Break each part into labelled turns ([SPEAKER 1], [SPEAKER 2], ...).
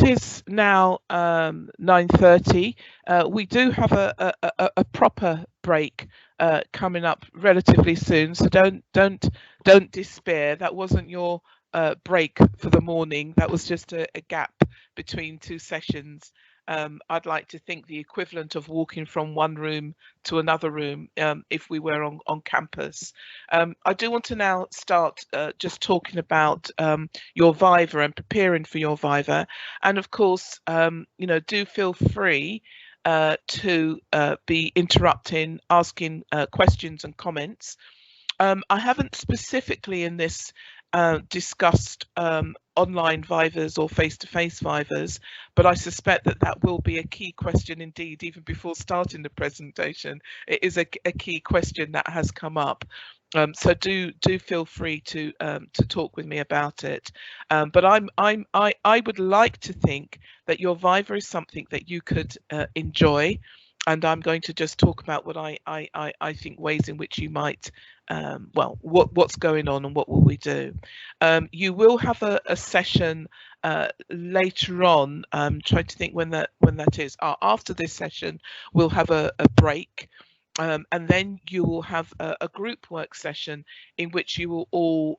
[SPEAKER 1] it is now 9:30. We do have a proper break coming up relatively soon, so don't despair. That wasn't your break for the morning. That was just a gap between two sessions. I'd like to think the equivalent of walking from one room to another room if we were on campus. I do want to now start just talking about your viva and preparing for your viva, and of course, do feel free to be interrupting, asking questions and comments. I haven't specifically in this discussed online vivas or face-to-face vivas, but I suspect that that will be a key question indeed, even before starting the presentation. It is a key question that has come up. So do feel free to talk with me about it. But I would like to think that your viva is something that you could enjoy, and I'm going to just talk about what I think ways in which you might well, what's going on and what will we do. You will have a session later on. Trying to think when that is. After this session, we'll have a break. And then you will have a group work session in which you will all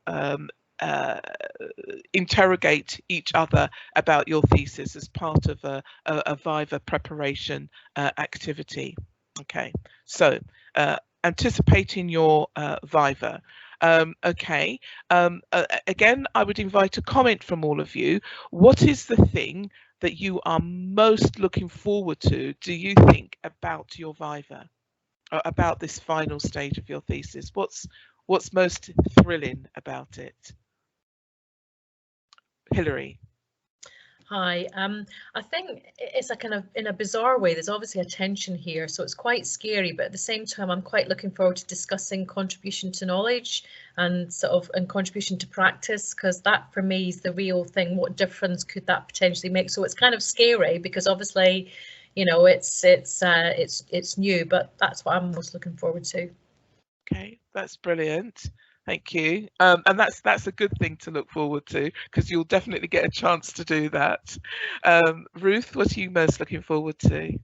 [SPEAKER 1] interrogate each other about your thesis as part of a viva preparation activity. Okay, so anticipating your viva. Okay, again, I would invite a comment from all of you. What is the thing that you are most looking forward to, do you think, about your viva? About this final stage of your thesis? What's most thrilling about it? Hilary.
[SPEAKER 2] Hi, I think it's a kind of, in a bizarre way, there's obviously a tension here, so it's quite scary, but at the same time, I'm quite looking forward to discussing contribution to knowledge and contribution to practice, because that for me is the real thing. What difference could that potentially make? So it's kind of scary because obviously, it's new, but that's what I'm most looking forward to.
[SPEAKER 1] Okay, that's brilliant. Thank you. And that's a good thing to look forward to, because you'll definitely get a chance to do that. Ruth, what are you most looking forward to?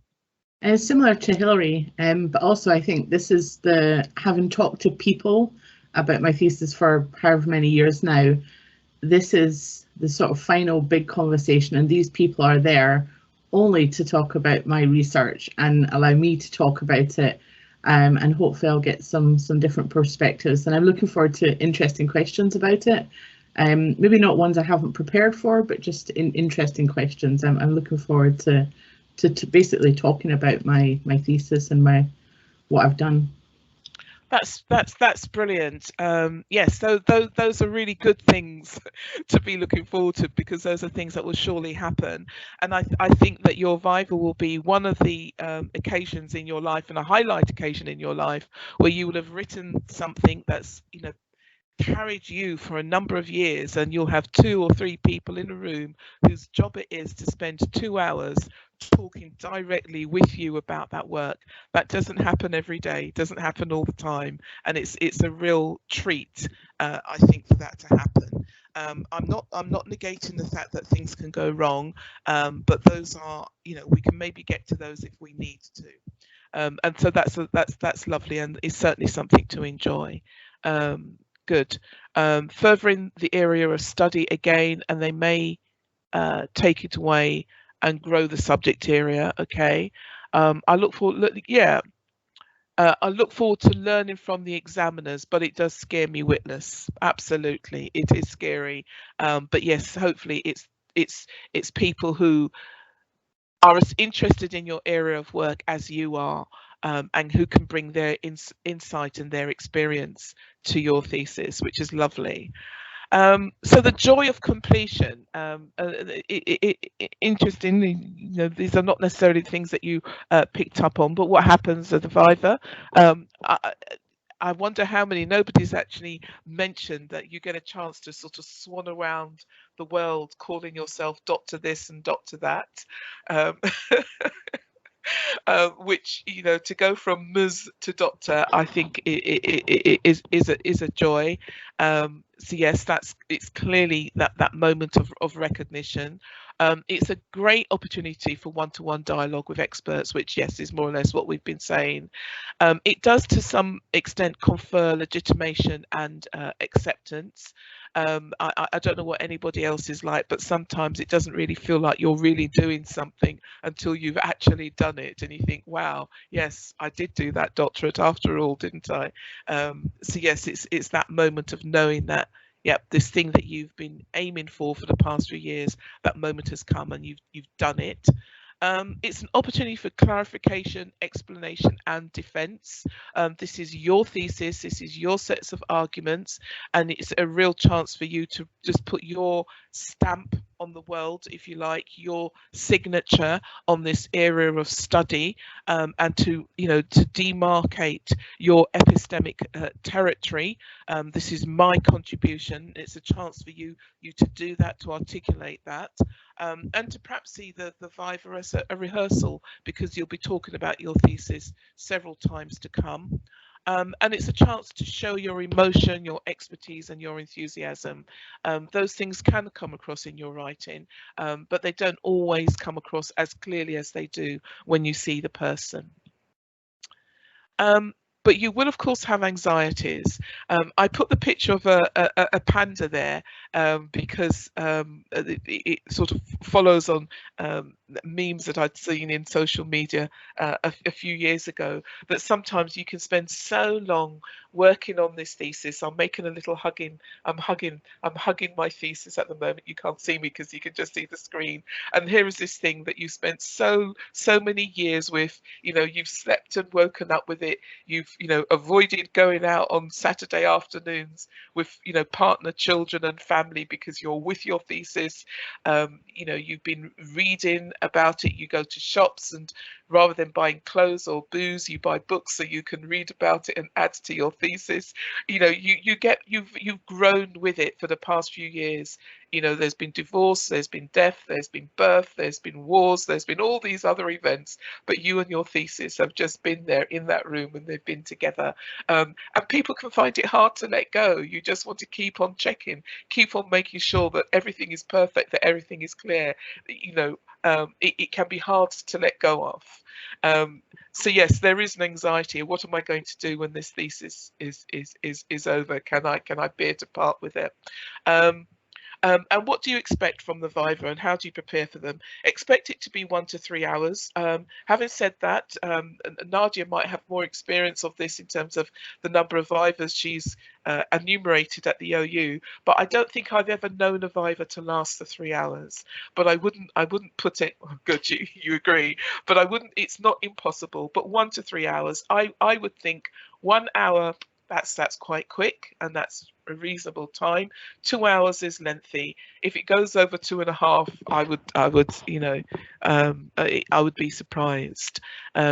[SPEAKER 3] Similar to Hilary, but also I think this is having talked to people about my thesis for however many years now, this is the sort of final big conversation, and these people are there only to talk about my research and allow me to talk about it, and hopefully I'll get some different perspectives, and I'm looking forward to interesting questions about it. Maybe not ones I haven't prepared for, but just interesting questions. I'm looking forward to basically talking about my thesis and what I've done.
[SPEAKER 1] That's brilliant. Yes, so those are really good things to be looking forward to, because those are things that will surely happen. And I think that your viva will be one of the occasions in your life, and a highlight occasion in your life, where you will have written something that's carried you for a number of years, and you'll have 2 or 3 people in a room whose job it is to spend 2 hours talking directly with you about that work. That doesn't happen every day, doesn't happen all the time, and it's a real treat, I think, for that to happen. I'm not negating the fact that things can go wrong, but those are, we can maybe get to those if we need to, and so that's lovely, and it's certainly something to enjoy. Good. Further in the area of study again, and they may take it away and grow the subject area. Okay. I look forward. I look forward to learning from the examiners, but it does scare me witless. Absolutely, it is scary. But yes, hopefully it's people who are as interested in your area of work as you are, and who can bring their insight and their experience to your thesis, which is lovely. So the joy of completion, interestingly, these are not necessarily things that you picked up on, but what happens at the viva, I wonder how many, nobody's actually mentioned that you get a chance to sort of swan around the world calling yourself Doctor this and Doctor that. Which, to go from Ms. to Doctor, I think it is a joy. So yes, it's clearly that moment of recognition. It's a great opportunity for one-to-one dialogue with experts, which, yes, is more or less what we've been saying. It does to some extent confer legitimation and acceptance. I don't know what anybody else is like, but sometimes it doesn't really feel like you're really doing something until you've actually done it, and you think, wow, yes, I did do that doctorate after all, didn't I? So yes, it's that moment of knowing that, yep, this thing that you've been aiming for the past few years, that moment has come and you've done it. It's an opportunity for clarification, explanation, and defence. This is your thesis, this is your sets of arguments, and it's a real chance for you to just put your stamp on the world, if you like, your signature on this area of study, and to, to demarcate your epistemic territory. This is my contribution. It's a chance for you to do that, to articulate that. And to perhaps see the viva as a rehearsal, because you'll be talking about your thesis several times to come. And it's a chance to show your emotion, your expertise, and your enthusiasm. Those things can come across in your writing, but they don't always come across as clearly as they do when you see the person. But you will, of course, have anxieties. I put the picture of a panda there because it sort of follows on memes that I'd seen in social media a few years ago, that sometimes you can spend so long working on this thesis. I'm making a little hugging. I'm hugging my thesis at the moment. You can't see me because you can just see the screen. And here is this thing that you spent so many years with. You've slept and woken up with it. You've avoided going out on Saturday afternoons with partner, children, and family because you're with your thesis. You've been reading about it. You go to shops, and rather than buying clothes or booze, you buy books so you can read about it and add to your thesis. You've grown with it for the past few years. There's been divorce, there's been death, there's been birth, there's been wars, there's been all these other events, but you and your thesis have just been there in that room, and they've been together. And people can find it hard to let go. You just want to keep on checking, keep on making sure that everything is perfect, that everything is clear. It can be hard to let go of. So yes, there is an anxiety. What am I going to do when this thesis is over? Can I bear to part with it? And what do you expect from the viva, and how do you prepare for them? Expect it to be 1 to 3 hours. Having said that, Nadia might have more experience of this in terms of the number of vivas she's enumerated at the OU, but I don't think I've ever known a viva to last the 3 hours. But I wouldn't put it, oh, good, you agree, but I wouldn't, it's not impossible, but 1 to 3 hours. I would think 1 hour, that's quite quick, and that's a reasonable time. 2 hours is lengthy. If it goes over 2.5, I would be surprised.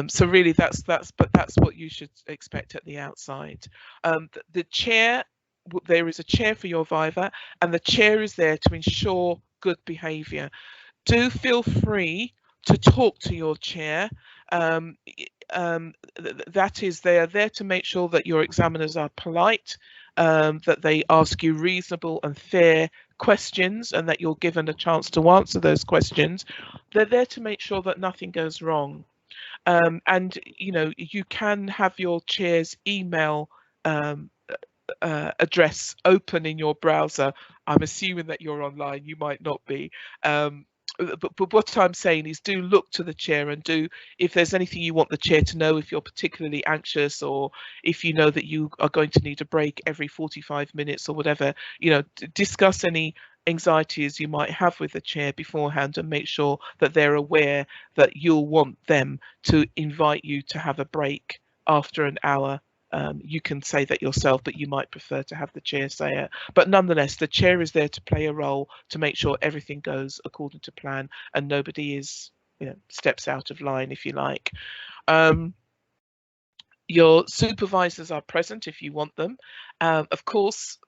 [SPEAKER 1] So really, that's what you should expect at the outside. The chair, there is a chair for your viva, and the chair is there to ensure good behaviour. Do feel free to talk to your chair. That is, they are there to make sure that your examiners are polite, that they ask you reasonable and fair questions, and that you're given a chance to answer those questions. They're there to make sure that nothing goes wrong. And you can have your chair's email address open in your browser. I'm assuming that you're online, you might not be. But what I'm saying is, do look to the chair, and do, if there's anything you want the chair to know, if you're particularly anxious, or if you know that you are going to need a break every 45 minutes or whatever, discuss any anxieties you might have with the chair beforehand, and make sure that they're aware that you'll want them to invite you to have a break after an hour. You can say that yourself, but you might prefer to have the chair say it. But nonetheless, the chair is there to play a role to make sure everything goes according to plan and nobody is, steps out of line, if you like. Your supervisors are present if you want them. Of course,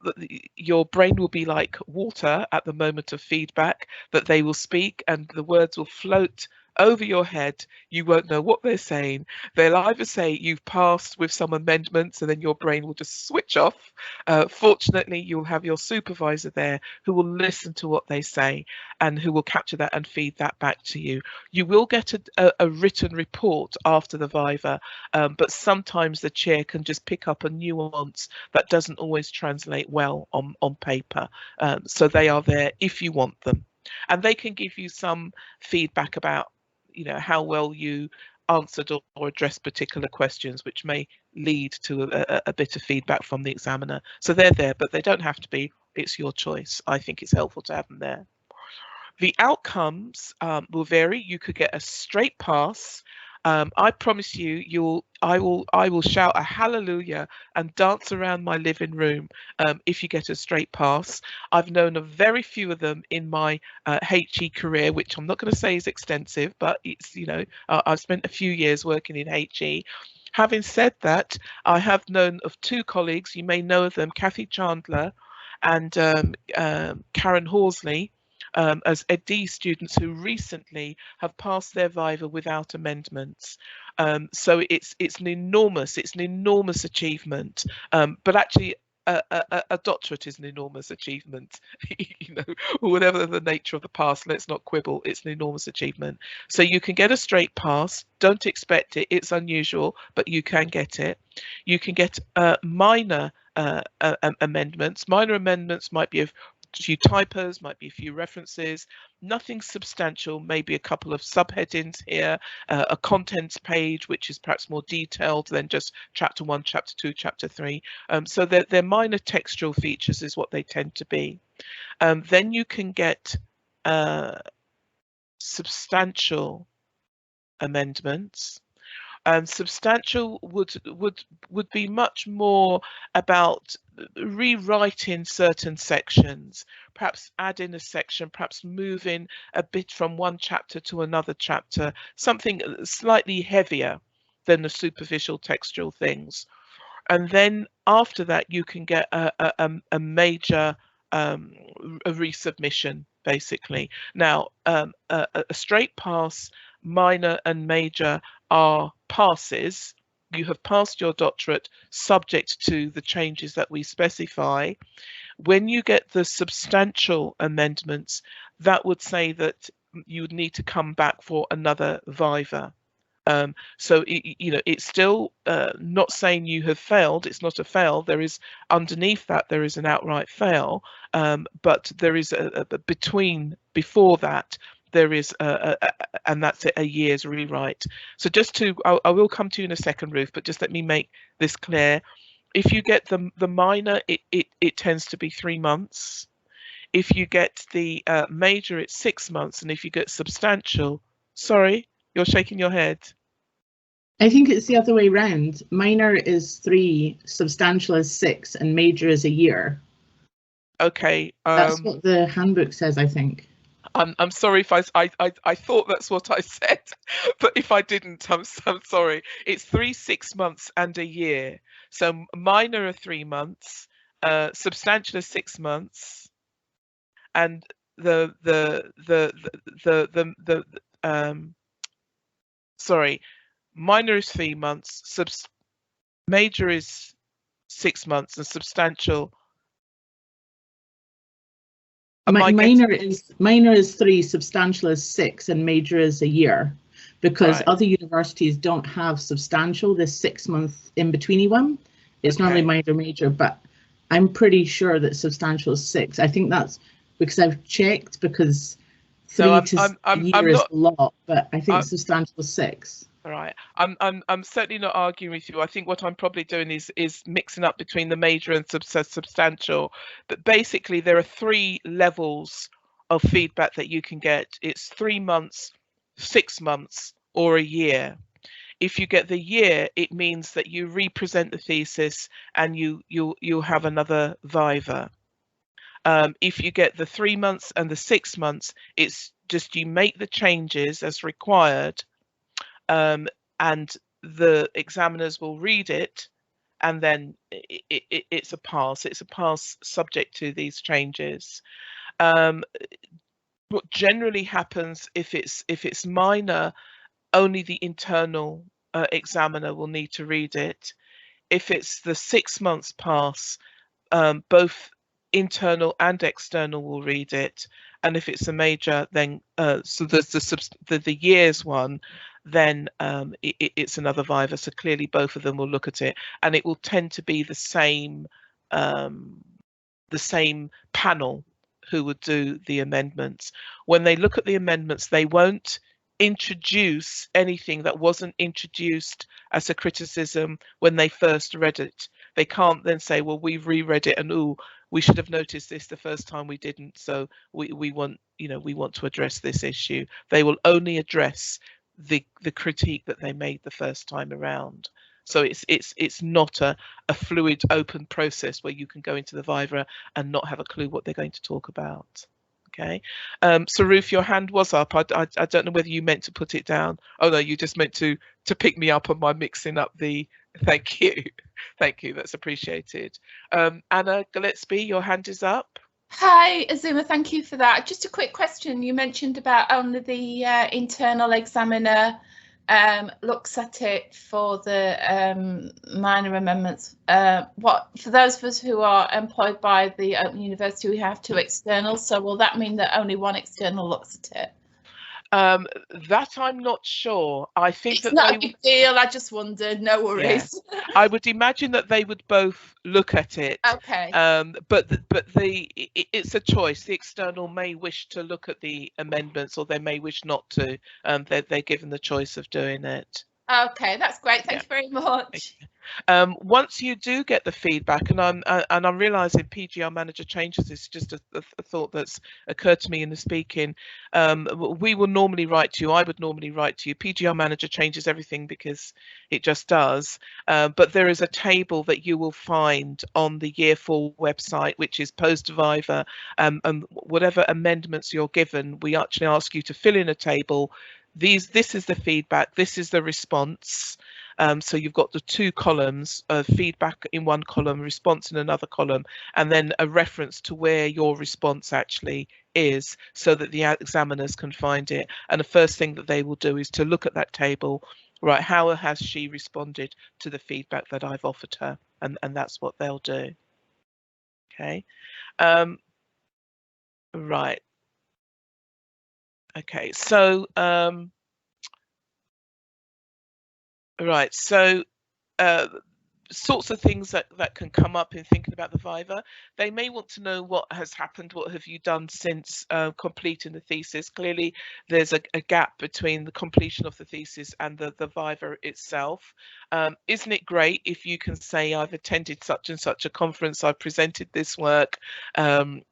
[SPEAKER 1] your brain will be like water at the moment of feedback, that they will speak and the words will float over your head. You won't know what they're saying. They'll either say you've passed with some amendments and then your brain will just switch off. Fortunately, you'll have your supervisor there who will listen to what they say and who will capture that and feed that back to you. You will get a written report after the viva, but sometimes the chair can just pick up a nuance that doesn't always translate well on paper. So they are there if you want them. And they can give you some feedback about, how well you answered or addressed particular questions, which may lead to a bit of feedback from the examiner. So they're there, but they don't have to be. It's your choice. I think it's helpful to have them there. The outcomes will vary. You could get a straight pass. I promise you, I will shout a hallelujah and dance around my living room if you get a straight pass. I've known of very few of them in my HE career, which I'm not going to say is extensive, but it's, I've spent a few years working in HE. Having said that, I have known of two colleagues, you may know of them, Kathy Chandler and Karen Horsley, as ED students who recently have passed their viva without amendments. So it's an enormous achievement, but actually a doctorate is an enormous achievement. Whatever the nature of the pass, let's not quibble, it's an enormous achievement. So you can get a straight pass. Don't expect it, it's unusual, but you can get it. You can get minor amendments. Minor amendments might be a few typos, might be a few references, nothing substantial, maybe a couple of subheadings here, a contents page which is perhaps more detailed than just chapter 1, chapter 2, chapter 3. So they're minor textual features is what they tend to be. Then you can get substantial amendments. Substantial would be much more about rewriting certain sections, perhaps adding a section, perhaps moving a bit from one chapter to another chapter, something slightly heavier than the superficial textual things. And then after that, you can get a major a resubmission, basically. Now, a straight pass, minor and major are passes. You have passed your doctorate subject to the changes that we specify. When you get the substantial amendments, that would say that you would need to come back for another viva. So it's still not saying you have failed. It's not a fail. There is underneath that there is an outright fail, but there is before that there is and that's a year's rewrite. So just to I will come to you in a second, Ruth, but just let me make this clear. If you get the minor, it tends to be 3 months. If you get the major, it's 6 months, and if you get substantial, sorry, you're shaking your head.
[SPEAKER 3] I think it's the other way round. Minor is 3, substantial is 6, and major is a year.
[SPEAKER 1] Okay.
[SPEAKER 3] That's what the handbook says, I think.
[SPEAKER 1] I'm sorry if I thought that's what I said, but if I didn't, I'm sorry. It's 3, 6 months and a year. So minor are 3 months, substantial is 6 months, and sorry, minor is 3 months, major is 6 months, and substantial.
[SPEAKER 3] Minor is 3, substantial is 6, and major is a year, because
[SPEAKER 1] Right.
[SPEAKER 3] other universities don't have substantial, this 6-month in-betweeny one. It's normally minor, major, but I'm pretty sure that substantial is 6. I think that's because I've checked, because 3 to a year is a lot, but I think substantial is 6.
[SPEAKER 1] All right, I'm certainly not arguing with you. I think what I'm probably doing is mixing up between the major and substantial. But basically, there are 3 levels of feedback that you can get. It's 3 months, 6 months, or a year. If you get the year, it means that you represent the thesis and you'll have another viva. If you get the 3 months and the 6 months, it's just you make the changes as required. And the examiners will read it, and then it's a pass. It's a pass subject to these changes. what generally happens if it's minor, only the internal examiner will need to read it. If it's the 6 months pass, both internal and external will read it. And if it's a major, then so there's the years one, then it's another viva. So clearly both of them will look at it, and it will tend to be the same panel who would do the amendments. When they look at the amendments, they won't introduce anything that wasn't introduced as a criticism when they first read it. They can't then say, well, we've reread it and ooh, we should have noticed this the first time we didn't, so we want, we want to address this issue. They will only address the critique that they made the first time around. So it's not a fluid open process where you can go into the viva and not have a clue what they're going to talk about. Okay, so Ruth, your hand was up. I don't know whether you meant to put it down. Oh no, you just meant to pick me up on my mixing up the. Thank you, thank you. That's appreciated. Anna Gillespie, your hand is up.
[SPEAKER 4] Hi, Azuma. Thank you for that. Just a quick question. You mentioned about only the internal examiner looks at it for the minor amendments. What for those of us who are employed by the Open University, we have 2 externals. So will that mean that only 1 external looks at it?
[SPEAKER 1] That I'm not sure. I think
[SPEAKER 4] it's
[SPEAKER 1] that
[SPEAKER 4] not a big deal. I just wondered. No worries.
[SPEAKER 1] Yeah. I would imagine that they would both look at it.
[SPEAKER 4] Okay.
[SPEAKER 1] But it's a choice. The external may wish to look at the amendments, or they may wish not to. They're given the choice of doing it.
[SPEAKER 4] Okay, that's great. Thank you very much.
[SPEAKER 1] Once you do get the feedback, and I'm realizing PGR manager changes is just a thought that's occurred to me in the speaking. We will normally write to you. I would normally write to you. PGR manager changes everything because it just does. But there is a table that you will find on the Year 4 website, which is post-viva, and whatever amendments you're given, we actually ask you to fill in a table. This is the feedback, this is the response. So you've got the 2 columns of feedback in one column, response in another column, and then a reference to where your response actually is, so that the examiners can find it. And the first thing that they will do is to look at that table. Right, how has she responded to the feedback that I've offered her? And that's what they'll do. Okay. Right. Okay, so right, so sorts of things that can come up in thinking about the viva. They may want to know what has happened, what have you done since completing the thesis. Clearly there's a gap between the completion of the thesis and the viva itself. Isn't it great if you can say, I've attended such and such a conference, I've presented this work,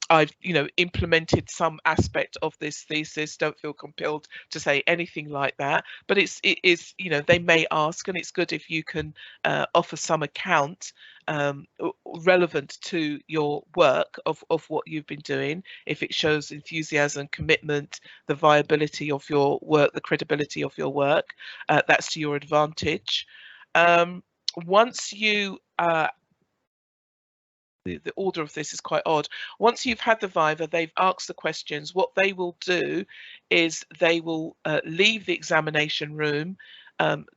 [SPEAKER 1] I've implemented some aspect of this thesis. Don't feel compelled to say anything like that, but it is they may ask, and it's good if you can offer some account relevant to your work of what you've been doing. If it shows enthusiasm, commitment, the viability of your work, the credibility of your work, that's to your advantage. Once you the order of this is quite odd. Once you've had the viva, they've asked the questions. What they will do is they will leave the examination room,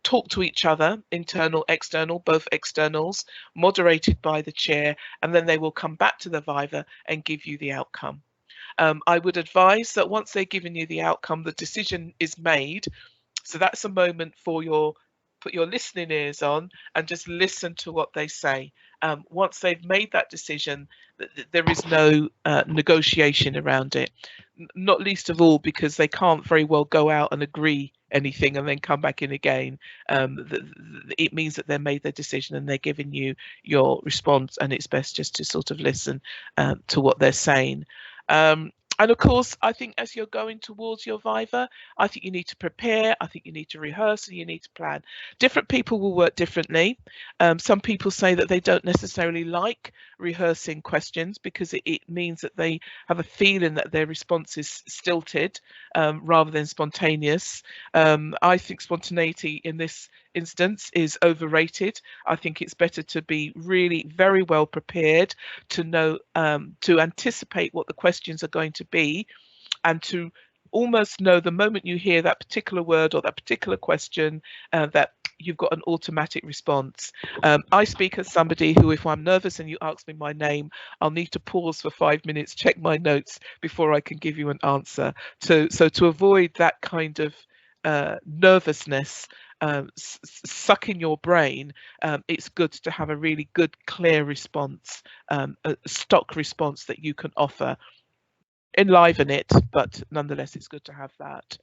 [SPEAKER 1] talk to each other, internal, external, both externals, moderated by the chair, and then they will come back to the viva and give you the outcome. I would advise that once they've given you the outcome, the decision is made. So that's a moment for put your listening ears on and just listen to what they say. Once they've made that decision, there is no negotiation around it, not least of all because they can't very well go out and agree anything and then come back in again. It means that they've made their decision and they're giving you your response, and it's best just to sort of listen to what they're saying. And of course, I think as you're going towards your viva, I think you need to prepare, I think you need to rehearse, and you need to plan. Different people will work differently. Some people say that they don't necessarily like rehearsing questions because it means that they have a feeling that their response is stilted rather than spontaneous. I think spontaneity in this instance is overrated. I think it's better to be really very well prepared, to know, to anticipate what the questions are going to be, and to almost know the moment you hear that particular word or that particular question that you've got an automatic response. I speak as somebody who, if I'm nervous and you ask me my name, I'll need to pause for 5 minutes, check my notes before I can give you an answer. So to avoid that kind of nervousness sucking your brain, it's good to have a really good, clear response, a stock response that you can offer. Enliven it, but nonetheless, it's good to have that.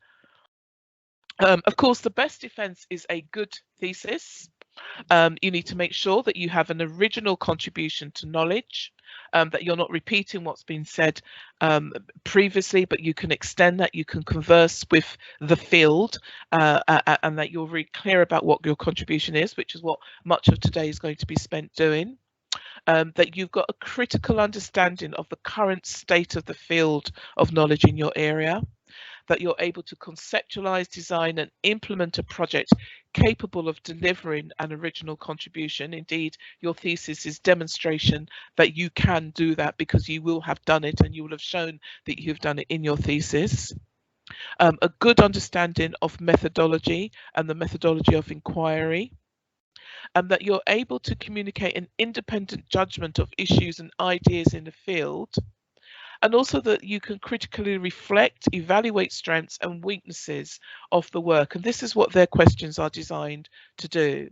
[SPEAKER 1] Of course, the best defense is a good thesis. You need to make sure that you have an original contribution to knowledge, that you're not repeating what's been said previously, but you can extend that, you can converse with the field, and that you're very clear about what your contribution is, which is what much of today is going to be spent doing. That you've got a critical understanding of the current state of the field of knowledge in your area, that you're able to conceptualize, design and implement a project capable of delivering an original contribution. Indeed, your thesis is demonstration that you can do that, because you will have done it and you will have shown that you've done it in your thesis. A good understanding of methodology and the methodology of inquiry. And that you're able to communicate an independent judgment of issues and ideas in the field, and also that you can critically reflect, evaluate strengths and weaknesses of the work. And this is what their questions are designed to do.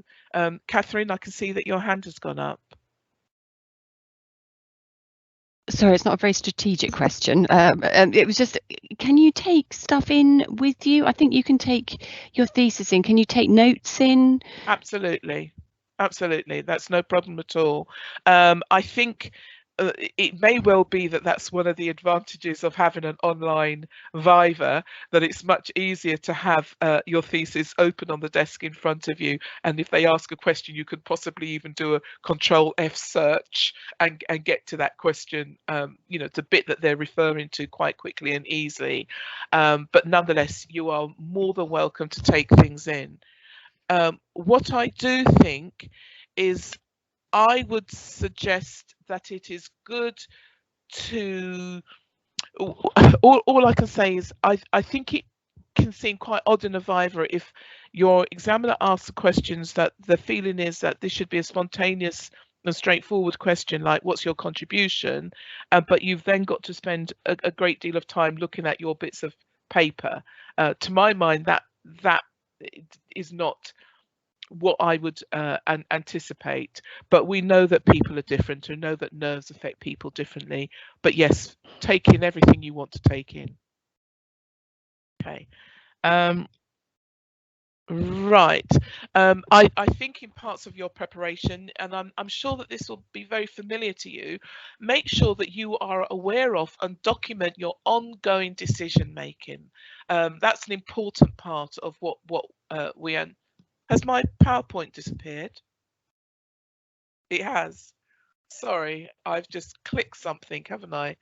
[SPEAKER 1] Catherine, I can see that your hand has gone up.
[SPEAKER 5] Sorry, it's not a very strategic question. It was just, can you take stuff in with you? I think you can take your thesis in. Can you take notes in?
[SPEAKER 1] Absolutely. Absolutely. That's no problem at all. I think it may well be that that's one of the advantages of having an online viva, that it's much easier to have your thesis open on the desk in front of you, and if they ask a question you could possibly even do a Control F search and get to that question, you know, the bit that they're referring to quite quickly and easily. But nonetheless, you are more than welcome to take things in. What I do think is, I would suggest that it is good to, all I can say is I think it can seem quite odd in a viva if your examiner asks questions that the feeling is that this should be a spontaneous and straightforward question, like what's your contribution, but you've then got to spend a great deal of time looking at your bits of paper. To my mind, that is not what I would anticipate, but we know that people are different, and know that nerves affect people differently. But yes, take in everything you want to take in. Okay. Right. I think in parts of your preparation, and I'm sure that this will be very familiar to you, make sure that you are aware of and document your ongoing decision making. That's an important part of what we are. Has my PowerPoint disappeared? It has. Sorry, I've just clicked something, haven't I?